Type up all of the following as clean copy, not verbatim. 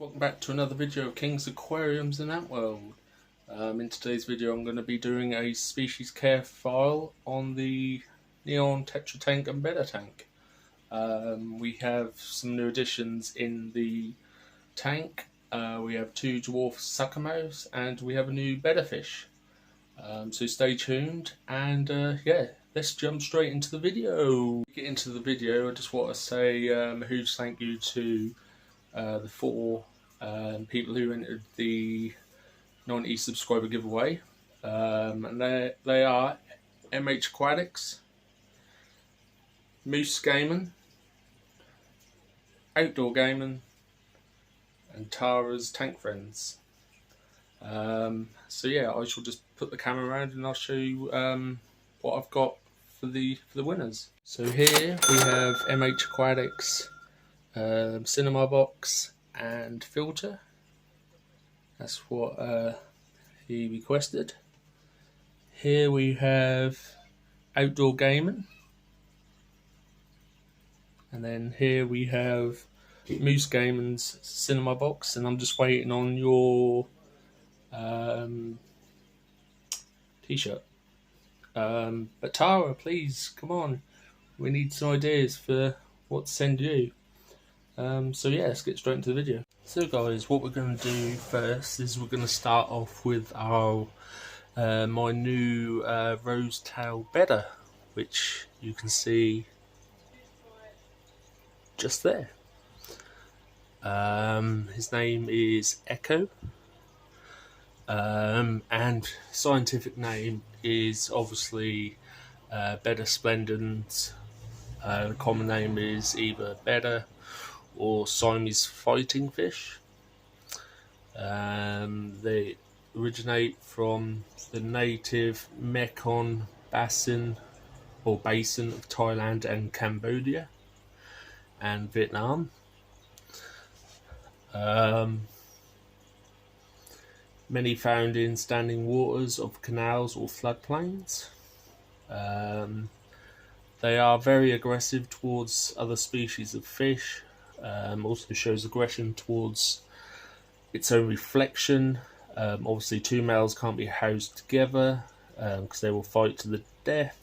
Welcome back to another video of King's Aquariums in that world. In today's video I'm going to be doing a species care file on the Neon Tetra tank and Betta tank. We have some new additions in the tank. We have two Dwarf Suckermouths and we have a new Betta fish. So stay tuned and yeah, let's jump straight into the video. To get into the video, I just want to say a huge thank you to the four people who entered the 90 subscriber giveaway, and they are MH Aquatics, Moose Gaming, Outdoor Gaming, and Tara's Tank Friends. So yeah, I shall just put the camera around and I'll show you what I've got for the winners. So here we have MH Aquatics cinema box and filter. That's what he requested. Here we have Outdoor Gaming, and then here we have Moose Gaming's cinema box, and I'm just waiting on your t-shirt. But Tara, please come on, we need some ideas for what to send you. So yeah, let's get straight into the video. So guys, what we're going to do first is we're going to start off with our my new rose tail Betta, which you can see just there. His name is Echo, and scientific name is obviously Betta splendens. The common name is either Betta or Siamese fighting fish. They originate from the native Mekong basin of Thailand and Cambodia and Vietnam. Many found in standing waters of canals or floodplains. They are very aggressive towards other species of fish. Also shows aggression towards its own reflection. Obviously two males can't be housed together because they will fight to the death.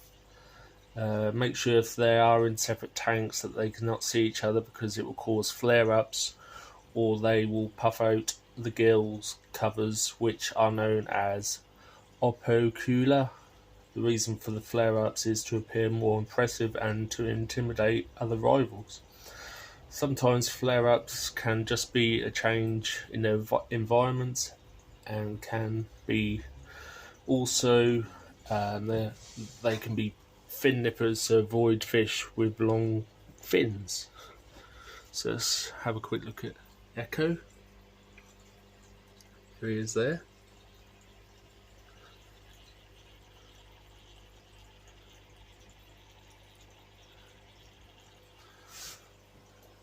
Make sure if they are in separate tanks that they cannot see each other because it will cause flare-ups, or they will puff out the gills covers, which are known as opocula. The reason for the flare-ups is to appear more impressive and to intimidate other rivals. Sometimes flare-ups can just be a change in their environment, and can be also they can be fin nippers to avoid fish with long fins. So let's have a quick look at Echo. Here he is there.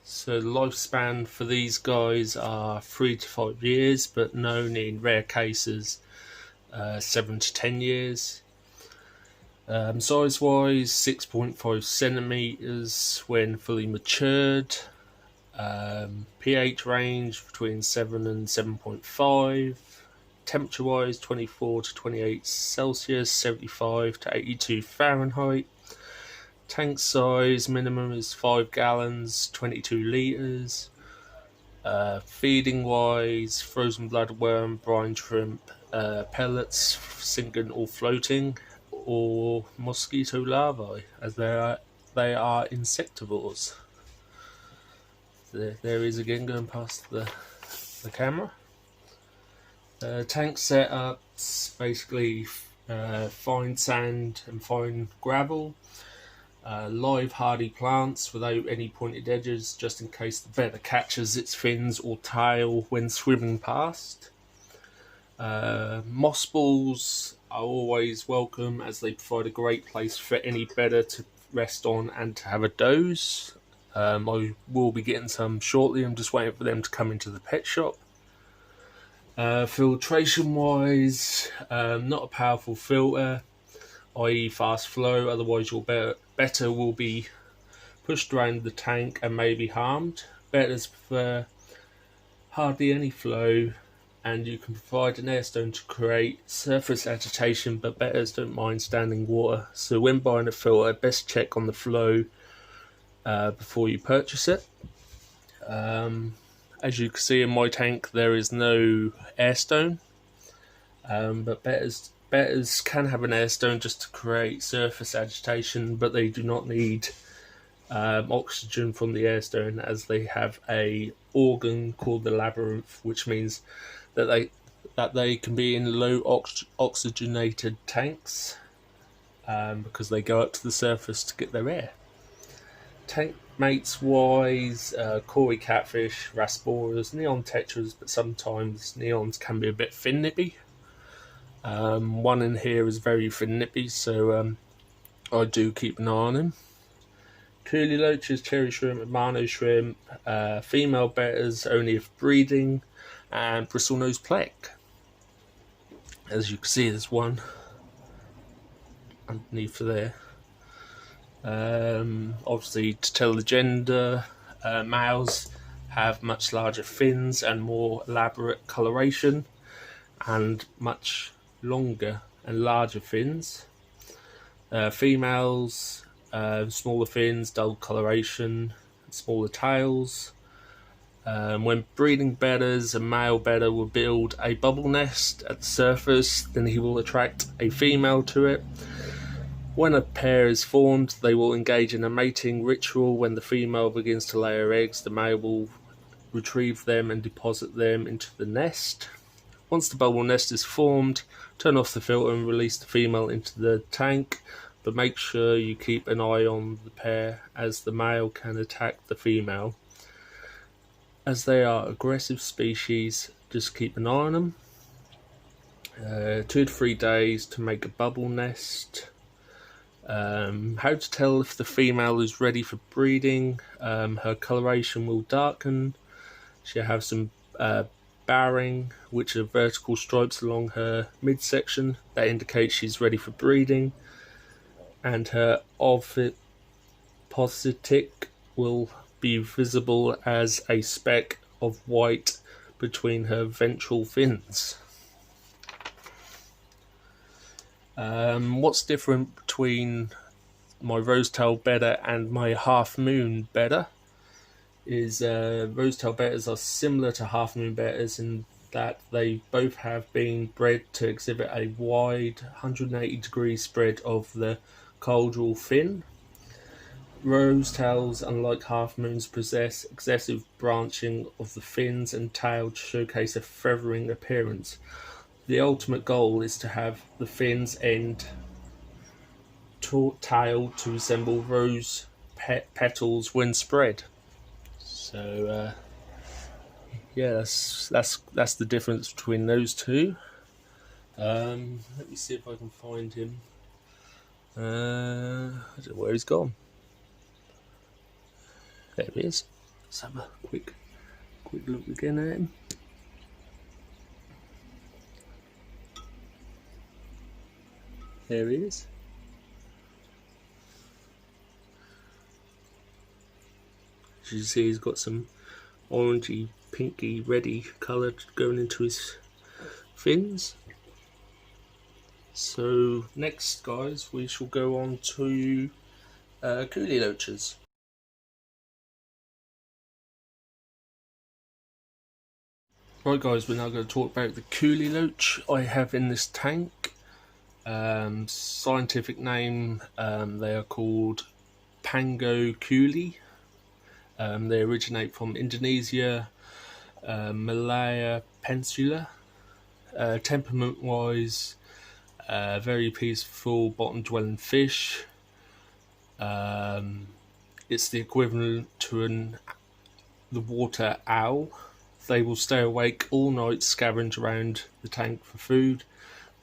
So the lifespan for these guys are 3 to 5 years, but known in rare cases 7 to 10 years. Size wise, 6.5 centimeters when fully matured. pH range between 7 and 7.5. Temperature wise, 24 to 28 Celsius, 75 to 82 Fahrenheit. Tank size minimum is 5 gallons, 22 litres. Feeding wise, frozen bloodworm, brine shrimp, pellets, sinking or floating, or mosquito larvae, as they are insectivores. There he is again, going past the camera. Tank setups, basically fine sand and fine gravel. Live hardy plants without any pointed edges, just in case the Betta catches its fins or tail when swimming past. Moss balls are always welcome, as they provide a great place for any Betta to rest on and to have a doze. I will be getting some shortly. I'm just waiting for them to come into the pet shop. Filtration wise, not a powerful filter, i.e. fast flow, otherwise your Betta will be pushed around the tank and may be harmed. Bettas prefer hardly any flow, and you can provide an airstone to create surface agitation, but betters don't mind standing water. So when buying a filter, best check on the flow before you purchase it. As you can see in my tank, there is no airstone, but betters can have an airstone just to create surface agitation, but they do not need oxygen from the airstone, as they have a organ called the labyrinth, which means that they can be in low oxygenated tanks because they go up to the surface to get their air. Tank mates wise, Cooley Catfish, Rasboras, neon Tetras, but sometimes neons can be a bit fin nippy. One in here is very fin nippy, so I do keep an eye on him. Cooley Loaches, cherry shrimp, mano shrimp, female betters only if breeding, and Bristlenose Catfish. As you can see, there's one underneath there. Obviously, to tell the gender, males have much larger fins and more elaborate coloration, and much longer and larger fins. Females, smaller fins, dull coloration, smaller tails. When breeding betters, a male better will build a bubble nest at the surface, then he will attract a female to it. When a pair is formed, they will engage in a mating ritual. When the female begins to lay her eggs, the male will retrieve them and deposit them into the nest. Once the bubble nest is formed, turn off the filter and release the female into the tank, but make sure you keep an eye on the pair, as the male can attack the female. As they are aggressive species, just keep an eye on them. 2 to 3 days to make a bubble nest. How to tell if the female is ready for breeding. Her coloration will darken. She'll have some barring, which are vertical stripes along her midsection. That indicates she's ready for breeding. And her ovipositic will be visible as a speck of white between her ventral fins. What's different between my rosetail betta and my half moon betta is rosetail bettas are similar to half moon bettas in that they both have been bred to exhibit a wide 180 degree spread of the caudal fin. Rosetails, unlike half moons, possess excessive branching of the fins and tail to showcase a feathering appearance. The ultimate goal is to have the fins end tail to resemble rose petals when spread. So yeah, that's the difference between those two. Let me see if I can find him. I don't know where he's gone. There he is. Let's have a quick look again at him. There he is. As you can see, he's got some orangey, pinky, reddy colour going into his fins. So next, guys, we shall go on to Cooley Loaches. Right, guys, we're now going to talk about the Cooley Loache I have in this tank. Scientific name, they are called Pango Cooley. They originate from Indonesia, Malaya Peninsula. Temperament wise, very peaceful bottom dwelling fish. It's the equivalent to the water owl. They will stay awake all night, scavenge around the tank for food.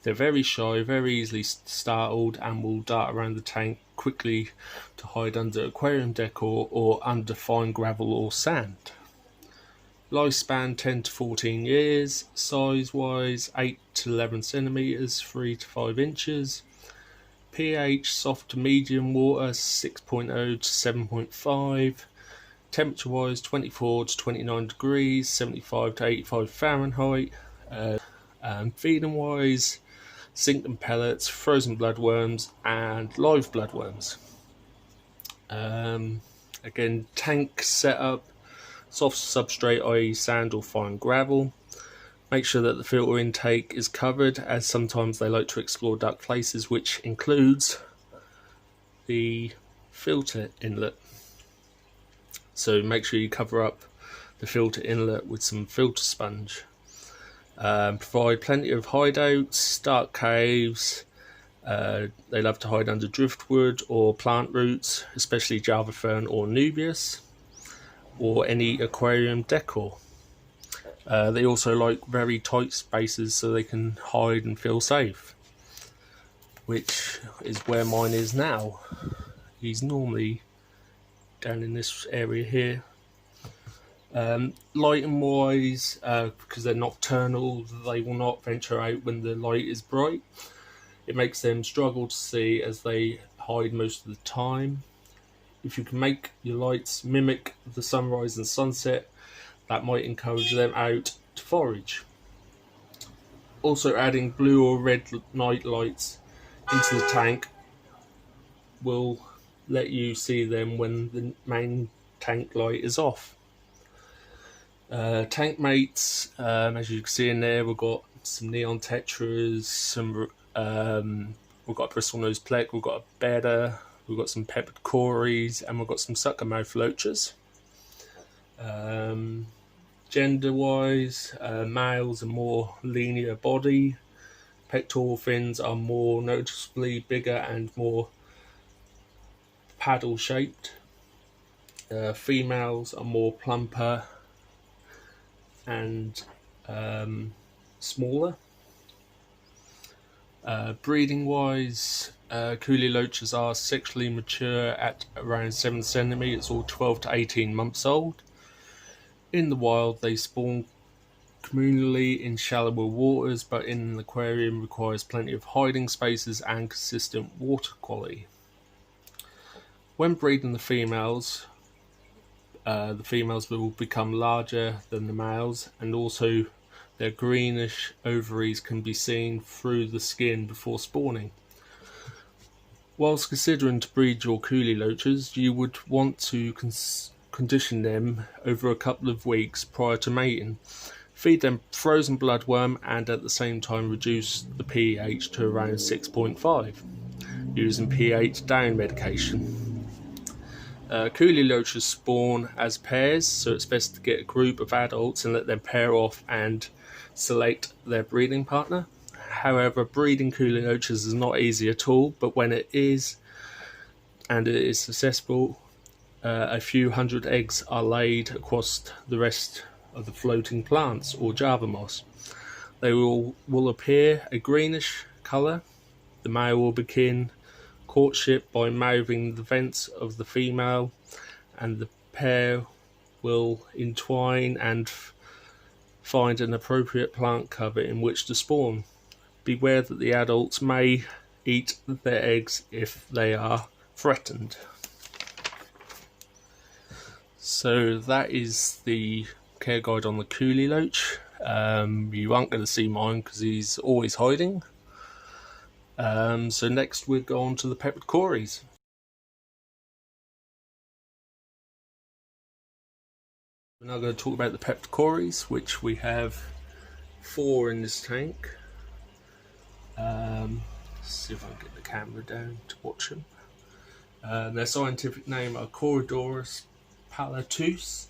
They're very shy, very easily startled, and will dart around the tank quickly to hide under aquarium decor or under fine gravel or sand. Lifespan 10 to 14 years. Size wise 8 to 11 centimeters, 3 to 5 inches. pH soft to medium water 6.0 to 7.5. Temperature wise, 24 to 29 degrees, 75 to 85 Fahrenheit. Feeding wise, Zinkton pellets, frozen bloodworms, and live bloodworms. Again, tank setup, soft substrate, i.e. sand or fine gravel. Make sure that the filter intake is covered, as sometimes they like to explore dark places, which includes the filter inlet. So make sure you cover up the filter inlet with some filter sponge. Provide plenty of hideouts, dark caves. They love to hide under driftwood or plant roots, especially Java fern or Nubius, or any aquarium decor. They also like very tight spaces so they can hide and feel safe, which is where mine is now. He's normally down in this area here. Lighting wise, because they're nocturnal, they will not venture out when the light is bright. It makes them struggle to see as they hide most of the time. If you can make your lights mimic the sunrise and sunset, that might encourage them out to forage. Also, adding blue or red night lights into the tank will let you see them when the main tank light is off. Tank mates, as you can see in there, we've got some neon tetras, we've got a bristlenose plec, we've got a betta, we've got some peppered cories, and we've got some suckermouth loaches. Gender wise, males are more linear body, pectoral fins are more noticeably bigger and more paddle shaped. Females are more plumper and smaller. Breeding wise, Cooley Loaches are sexually mature at around 7 centimeters or 12 to 18 months old. In the wild, they spawn communally in shallower waters, but in an aquarium requires plenty of hiding spaces and consistent water quality. When breeding the females will become larger than the males, and also their greenish ovaries can be seen through the skin before spawning. Whilst considering to breed your Cooley Loaches, you would want to condition them over a couple of weeks prior to mating. Feed them frozen bloodworm and at the same time reduce the pH to around 6.5 using pH down medication. Cooley Loaches spawn as pairs, so it's best to get a group of adults and let them pair off and select their breeding partner. However, breeding Cooley Loaches is not easy at all, but when it is, and it is successful, a few hundred eggs are laid across the rest of the floating plants or Java moss. They will appear a greenish colour. The male will begin courtship by mouthing the vents of the female, and the pair will entwine and find an appropriate plant cover in which to spawn. Beware that the adults may eat their eggs if they are threatened. So that is the care guide on the Cooley Loache. You aren't going to see mine because he's always hiding. So next we'll go on to the peppered cories. We're now going to talk about the peppered cories, which we have 4 in this tank. Let's see if I can get the camera down to watch them. Their scientific name are Corydoras palatus.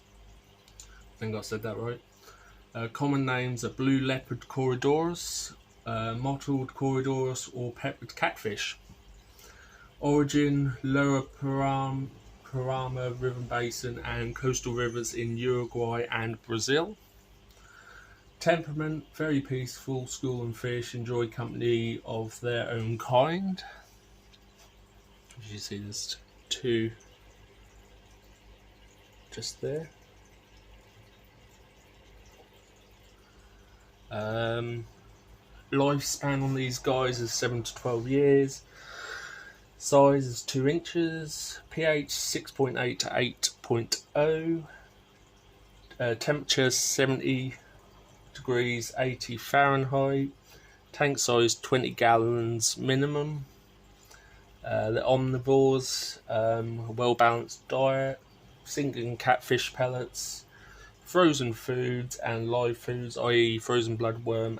I think I said that right. Common names are blue leopard Corydoras, mottled Corydoras, or peppered catfish. Origin: lower Parama river basin and coastal rivers in Uruguay and Brazil. Temperament: very peaceful, school and fish, enjoy company of their own kind. As you see, there's 2 just there. Lifespan on these guys is 7 to 12 years. Size is 2 inches. pH 6.8 to 6.0, temperature 70 degrees 80 Fahrenheit, tank size 20 gallons minimum. The omnivores, a well-balanced diet, sinking catfish pellets, frozen foods and live foods, i.e. frozen bloodworm,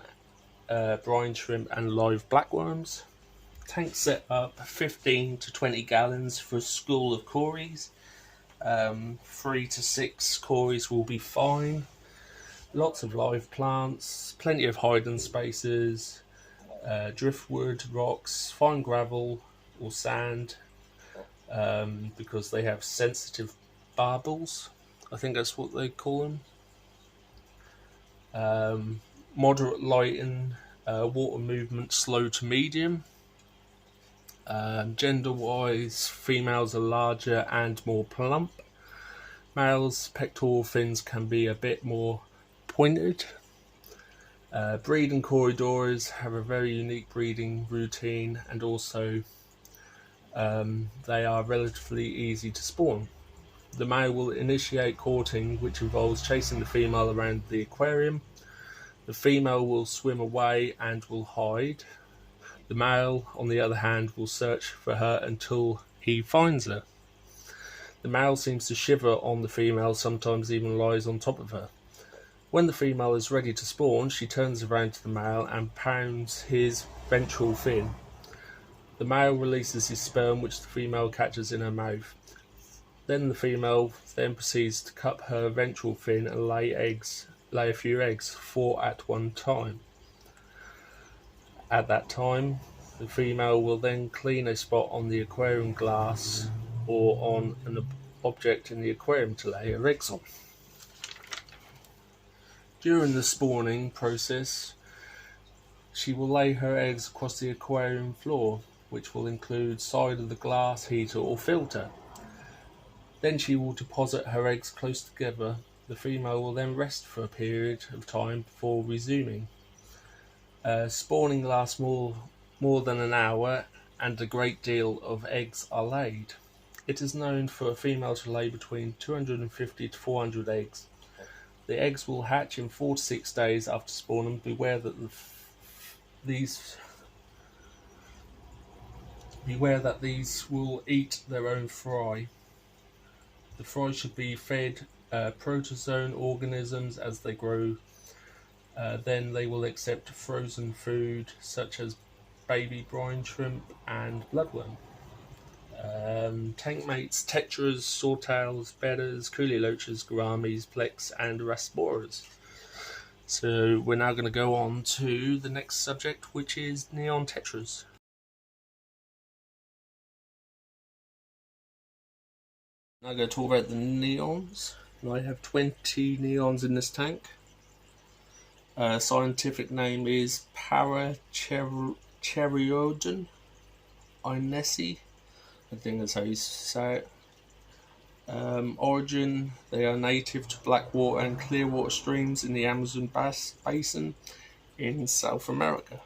brine shrimp and live blackworms. Tank set up 15 to 20 gallons for a school of cories. 3 to 6 cories will be fine. Lots of live plants, plenty of hiding spaces, driftwood, rocks, fine gravel or sand, because they have sensitive barbels. I think that's what they call them. Moderate lighting, water movement slow to medium. Gender wise, females are larger and more plump. Males' pectoral fins can be a bit more pointed. Breeding corridors have a very unique breeding routine, and also they are relatively easy to spawn. The male will initiate courting, which involves chasing the female around the aquarium. The female will swim away and will hide. The male, on the other hand, will search for her until he finds her. The male seems to shiver on the female, sometimes even lies on top of her. When the female is ready to spawn, she turns around to the male and pounds his ventral fin. The male releases his sperm, which the female catches in her mouth. Then the female proceeds to cup her ventral fin and lay a few eggs, 4 at one time. At that time, the female will then clean a spot on the aquarium glass or on an object in the aquarium to lay her eggs on. During the spawning process, she will lay her eggs across the aquarium floor, which will include side of the glass heater or filter. Then she will deposit her eggs close together. The female will then rest for a period of time before resuming. Spawning lasts more than an hour, and a great deal of eggs are laid. It is known for a female to lay between 250 to 400 eggs. The eggs will hatch in 4 to 6 days after spawning. Beware that these will eat their own fry. The fry should be fed protozoan organisms as they grow. Then they will accept frozen food such as baby brine shrimp and bloodworm. Tank mates, Tetras, Swordtails, Bettas, Cooley Loaches, Gouramis, Plex and Rasboras. So we're now going to go on to the next subject, which is neon Tetras. Now I'm going to talk about the neons. And I have 20 neons in this tank. Scientific name is Paracheiriodon inesi. I think that's how you say it. Origin, they are native to black water and clear water streams in the Amazon basin in South America.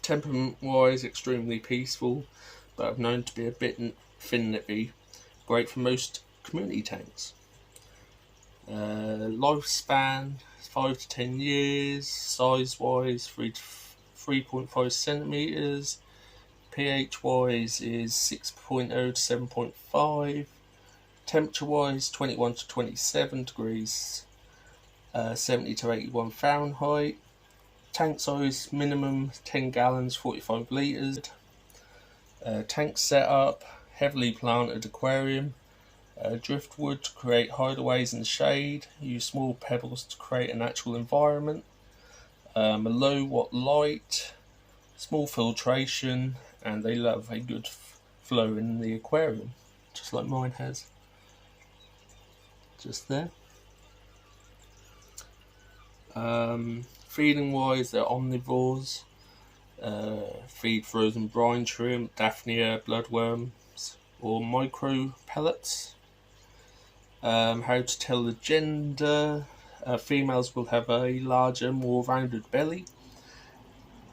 Temperament-wise, extremely peaceful, but are known to be a bit finicky. Great for most community tanks. Lifespan 5 to 10 years. Size-wise, 3 to 3.5 centimeters. pH-wise is 6.0 to 7.5. Temperature-wise, 21 to 27 degrees, 70 to 81 Fahrenheit. Tank size minimum 10 gallons, 45 litres. Tank setup, heavily planted aquarium. Driftwood to create hideaways in the shade. Use small pebbles to create a natural environment. A low watt light. Small filtration. And they love a good flow in the aquarium, just like mine has. Just there. Feeding wise, they're omnivores. Feed frozen brine shrimp, daphnia, bloodworms, or micro pellets. How to tell the gender. Females will have a larger, more rounded belly,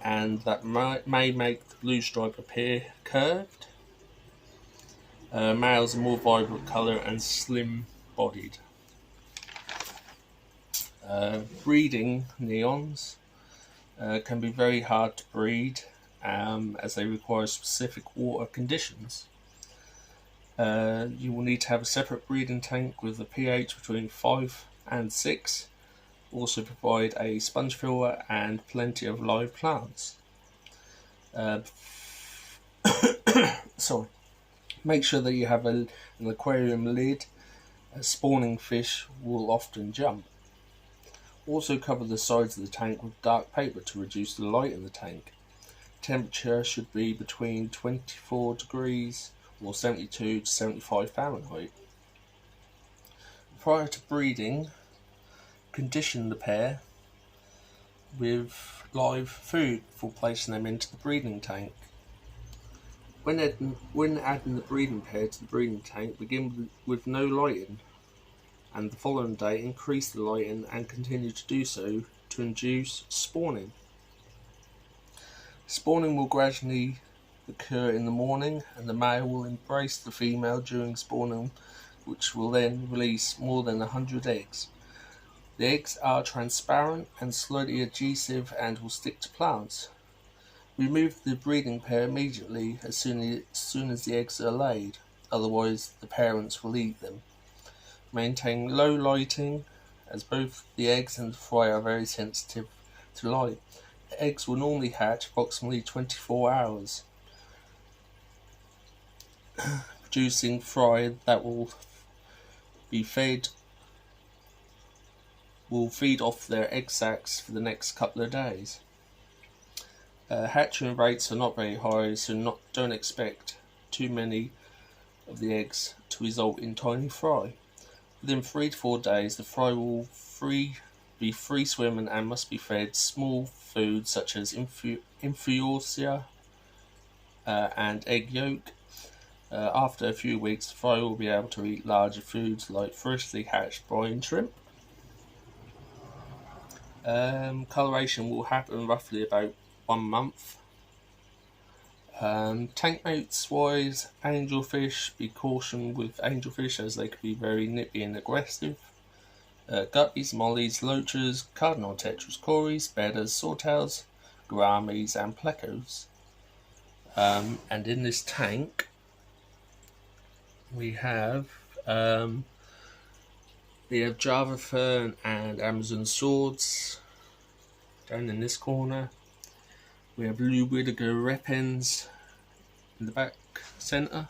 and that may make the blue stripe appear curved. Males are more vibrant colour and slim bodied. Breeding neons can be very hard to breed as they require specific water conditions. You will need to have a separate breeding tank with a pH between 5 and 6. Also provide a sponge filter and plenty of live plants. Sorry. Make sure that you have an aquarium lid, as spawning fish will often jump. Also cover the sides of the tank with dark paper to reduce the light in the tank. Temperature should be between 24 degrees or 72 to 75 Fahrenheit. Prior to breeding, condition the pair with live food before placing them into the breeding tank. When adding the breeding pair to the breeding tank, begin with no lighting, and the following day increase the lighting and continue to do so to induce spawning. Spawning will gradually occur in the morning, and the male will embrace the female during spawning, which will then release more than 100 eggs. The eggs are transparent and slightly adhesive and will stick to plants. Remove the breeding pair immediately as soon as the eggs are laid, otherwise the parents will eat them. Maintain low lighting, as both the eggs and the fry are very sensitive to light. The eggs will normally hatch approximately 24 hours, producing fry that will feed off their egg sacs for the next couple of days. Hatching rates are not very high, so don't expect too many of the eggs to result in tiny fry. Within 3 to 4 days, the fry will be free swimming and must be fed small foods such as infusoria and egg yolk. After a few weeks, the fry will be able to eat larger foods like freshly hatched brine shrimp. Coloration will happen roughly about 1 month. Tank mates wise, angelfish, be cautioned with angelfish as they can be very nippy and aggressive. Guppies, mollies, loaches, cardinal tetras, cories, bettas, swordtails, gouramis and plecos. And in this tank we have Java fern and Amazon swords down in this corner. We have Blue Whittaker repens in the back centre.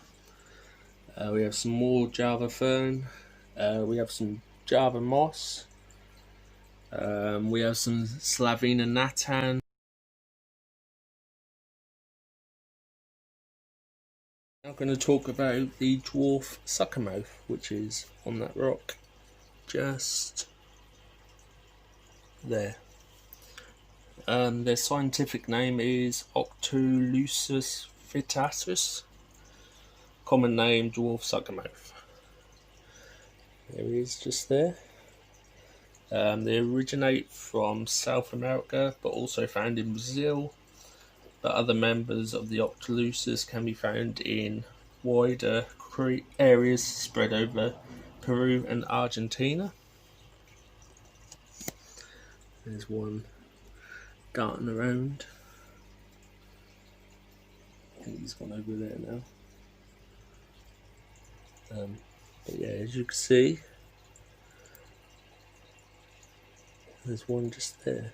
We have some more Java fern. We have some Java moss. We have some Salvinia natan. I'm going to talk about the Dwarf Suckermouth, which is on that rock just there. Their scientific name is Octolusus Fintastic, common name Dwarf Suckermouth. There he is just there. They originate from South America but also found in Brazil. But other members of the Octolusus can be found in wider areas spread over Peru and Argentina. There's one darting around. He's gone over there now. But yeah, as you can see, there's one just there.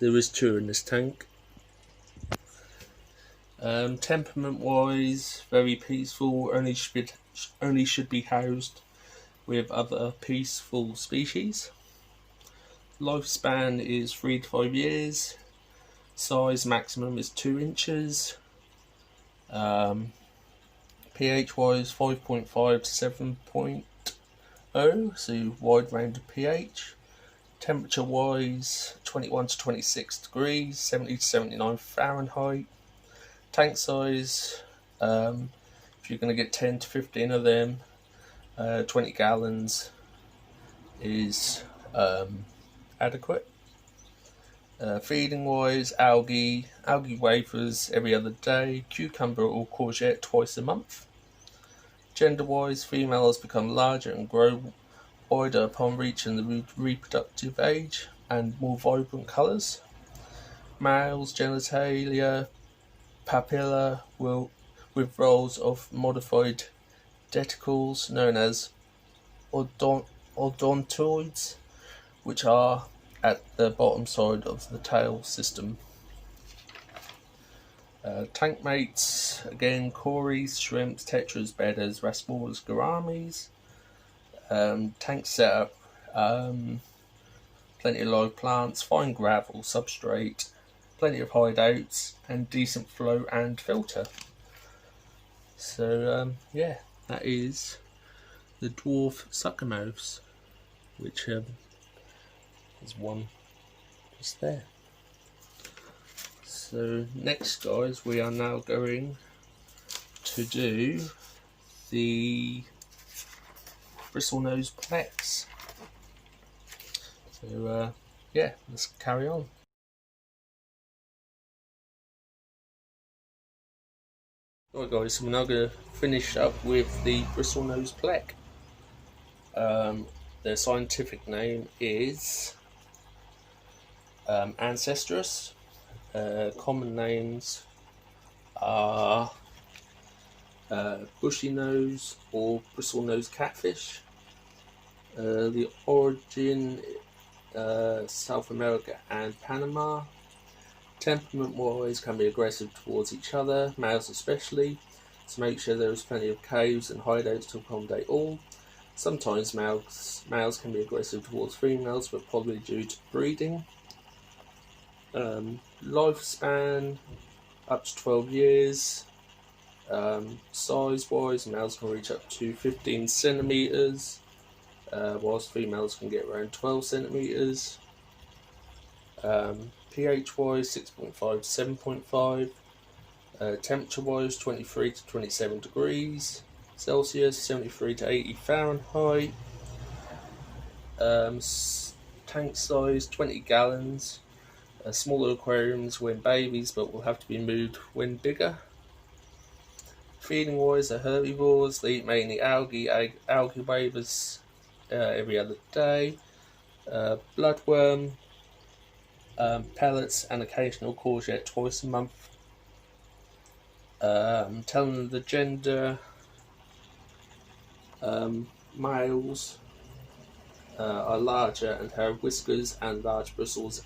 There is 2 in this tank. Temperament wise, very peaceful, only should be housed with other peaceful species. Lifespan is 3 to 5 years. Size maximum is 2 inches. pH wise 5.5 to 7.0, so wide range of pH. Temperature wise 21 to 26 degrees, 70 to 79 Fahrenheit. Tank size, if you're going to get 10 to 15 of them, 20 gallons is adequate. Feeding wise, algae wafers every other day, cucumber or courgette twice a month. Gender wise, females become larger and grow wider upon reaching the reproductive age and more vibrant colours. Males genitalia papilla with rows of modified denticles known as odontoids, which are at the bottom side of the tail system. Tank mates, again, cories, shrimps, tetras, beddas, rasmoras, gouramis. Tank setup, plenty of live plants, fine gravel, substrate, plenty of hideouts, and decent flow and filter. So yeah, that is the Dwarf Suckermouths, which is one just there. So next, guys, we are now going to do the Bristlenose Plex. So yeah, let's carry on. Alright guys, so we're now going to finish up with the Bristlenose Plex. Their scientific name is Ancestris. Common names are bushy nose or bristlenose catfish. The origin South America and Panama. Temperament wise can be aggressive towards each other, males especially, so make sure there is plenty of caves and hideouts to accommodate all. Sometimes males can be aggressive towards females, but probably due to breeding. Lifespan up to 12 years. Size wise, males can reach up to 15 centimeters, whilst females can get around 12 centimeters. pH wise 6.5 to 7.5. Temperature wise 23 to 27 degrees Celsius, 73 to 80 Fahrenheit. Tank size 20 gallons. Smaller aquariums when babies, but will have to be moved when bigger. Feeding wise, are herbivores. They eat mainly algae wafers every other day. Bloodworm, pellets, and occasional courgette twice a month. Telling them the gender, males are larger and have whiskers and large bristles,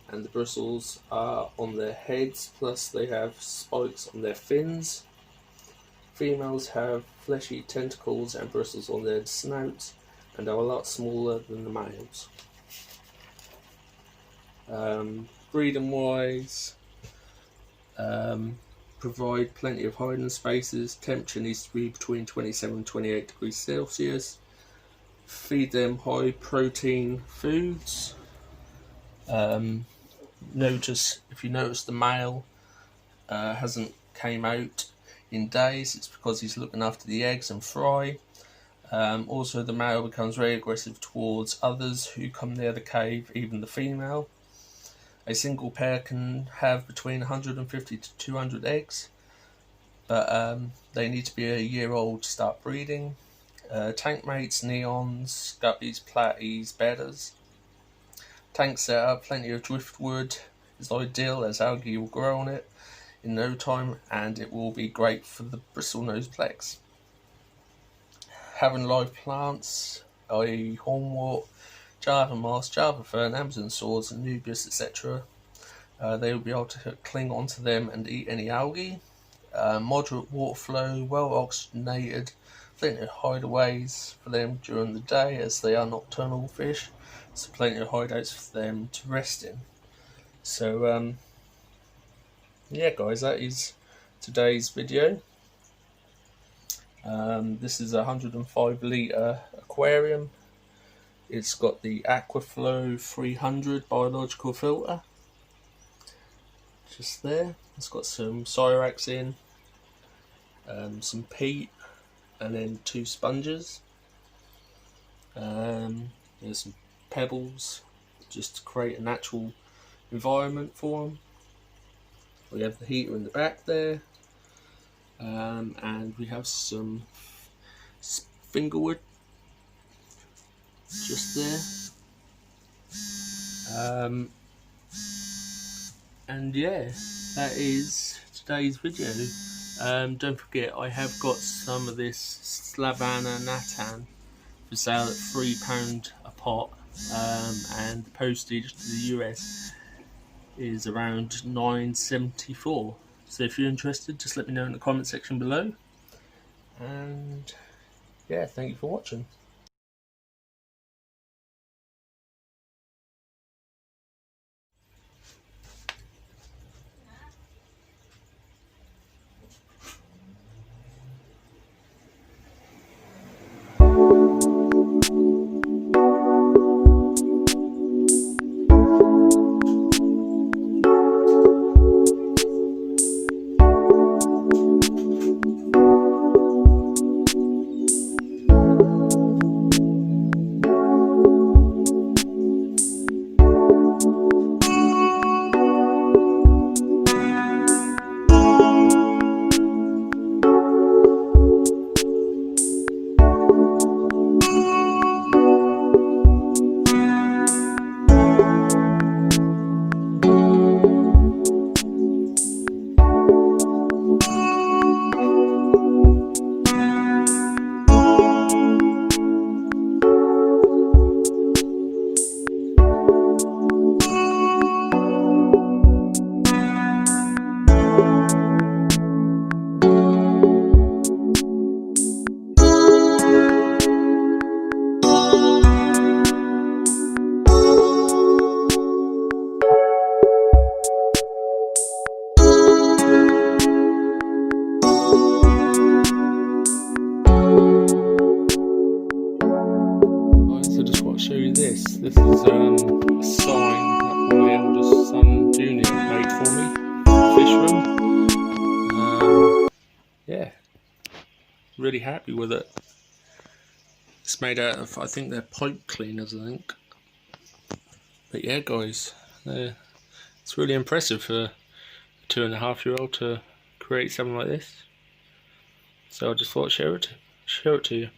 and the bristles are on their heads, plus they have spikes on their fins. Females have fleshy tentacles and bristles on their snouts and are a lot smaller than the males. Breeding wise, provide plenty of hiding spaces. Temperature needs to be between 27 and 28 degrees Celsius. Feed them high protein foods. If you notice the male hasn't came out in days, it's because he's looking after the eggs and fry. Also, the male becomes very aggressive towards others who come near the cave, even the female. A single pair can have between 150 to 200 eggs, but they need to be a year old to start breeding. Tank mates, neons, guppies, platies, bettas. Tank setup, plenty of driftwood is ideal as algae will grow on it in no time, and it will be great for the Bristlenose Plex. Having live plants, i.e. hornwort, Java moss, Java fern, Amazon swords, Anubias, etc. They will be able to cling onto them and eat any algae. Moderate water flow, well oxygenated, plenty of hideaways for them during the day as they are nocturnal fish, so plenty of hideouts for them to rest in. So yeah guys, that is today's video. This is a 105 litre aquarium. It's got the Aquaflow 300 biological filter just there. It's got some Cyrax in, some peat, and then 2 sponges. There's some pebbles just to create a natural environment for them. We have the heater in the back there, and we have some fingerwood just there. And yeah, that is today's video. Don't forget, I have got some of this salvinia natan for sale at £3 a pot, and the postage to the US is around $9.74. So if you're interested, just let me know in the comment section below. And yeah, thank you for watching. Show you this. This is a sign that my eldest son Junior made for me. Fish room. Yeah, really happy with it. It's made out of, I think they're pipe cleaners, I think. But yeah, guys, it's really impressive for a 2.5-year-old to create something like this. So I just thought I'd share it to you.